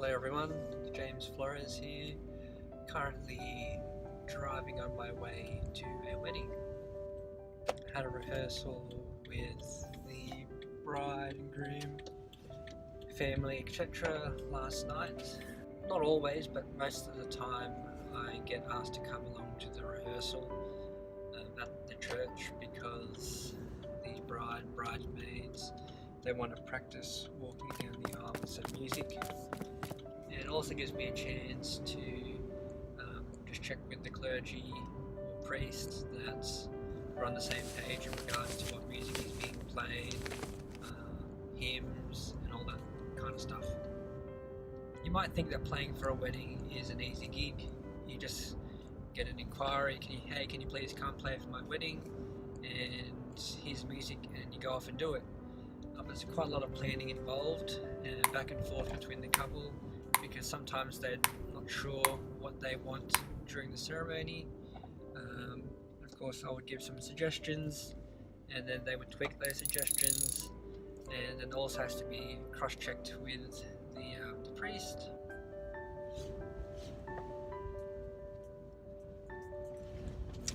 Hello everyone, James Flores here, currently driving on my way to a wedding. I had a rehearsal with the bride and groom, family, etc. last night. Not always, but most of the time I get asked to come along to the rehearsal at the church because the bride and bridesmaids, they want to practice walking down the aisle with some music. And it also gives me a chance to just check with the clergy or priests that we're on the same page in regards to what music is being played, hymns and all that kind of stuff. You might think that playing for a wedding is an easy gig. You just get an inquiry, hey, can you please come play for my wedding, and here's music, and you go off and do it. But there's quite a lot of planning involved and back and forth between the couple, because sometimes they're not sure what they want during the ceremony. Of course, I would give some suggestions and then they would tweak those suggestions, and then also has to be cross-checked with the priest.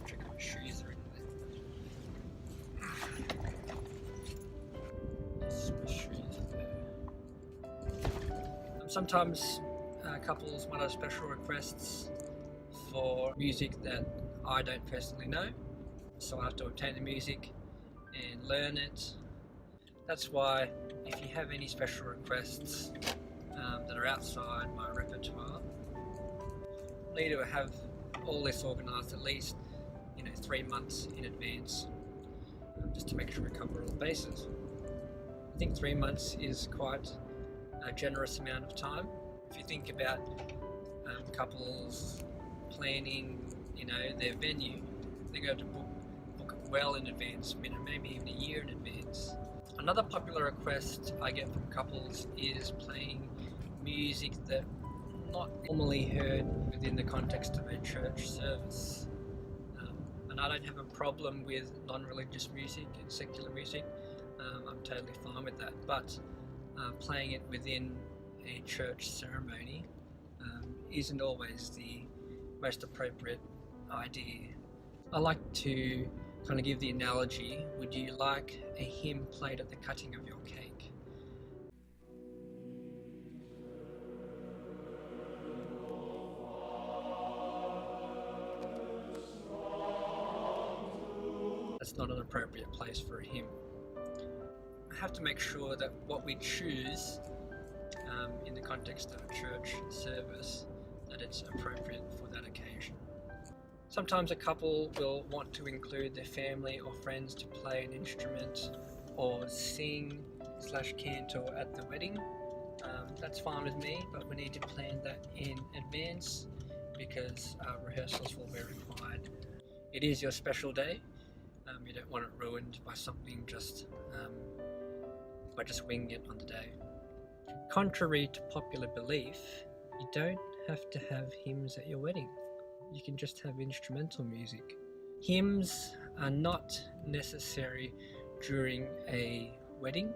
Check my shoes are in there. Yes, my shoes are there. Sometimes couples might have special requests for music that I don't personally know, so I have to obtain the music and learn it. That's why if you have any special requests that are outside my repertoire, I need to have all this organised at least 3 months in advance, just to make sure we cover all bases. I think 3 months is quite a generous amount of time. If you think about couples planning their venue, they go to book it well in advance, maybe even a year in advance. Another popular request I get from couples is playing music that not normally heard within the context of a church service. And I don't have a problem with non-religious music and secular music. I'm totally fine with that, but playing it within a church ceremony isn't always the most appropriate idea. I like to kind of give the analogy, would you like a hymn played at the cutting of your cake? That's not an appropriate place for a hymn. I have to make sure that what we choose in the context of a church service, that it's appropriate for that occasion. Sometimes a couple will want to include their family or friends to play an instrument or sing/cantor at the wedding. That's fine with me, but we need to plan that in advance because rehearsals will be required. It is your special day. You don't want it ruined by something just winging it on the day. Contrary to popular belief, you don't have to have hymns at your wedding. You can just have instrumental music. Hymns are not necessary during a wedding,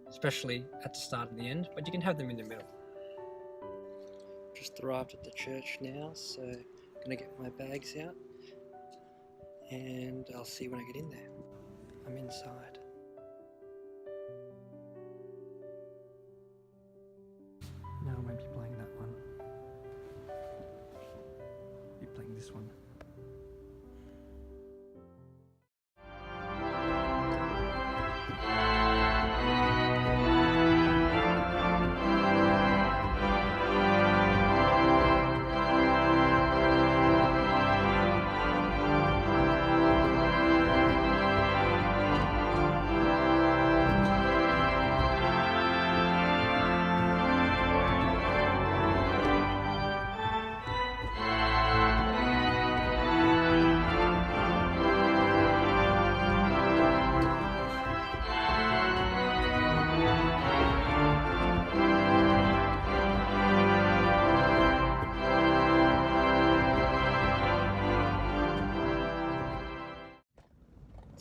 especially at the start and the end, but you can have them in the middle. Just arrived at the church now, so I'm gonna get my bags out and I'll see when I get in there. I'm inside. No, I won't be playing that one. I'll be playing this one.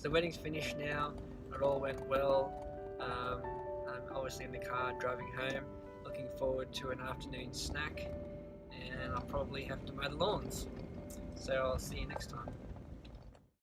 The wedding's finished now, it all went well. I'm obviously in the car driving home, looking looking forward to an afternoon snack, and I'll probably have to mow the lawns. So I'll see you next time.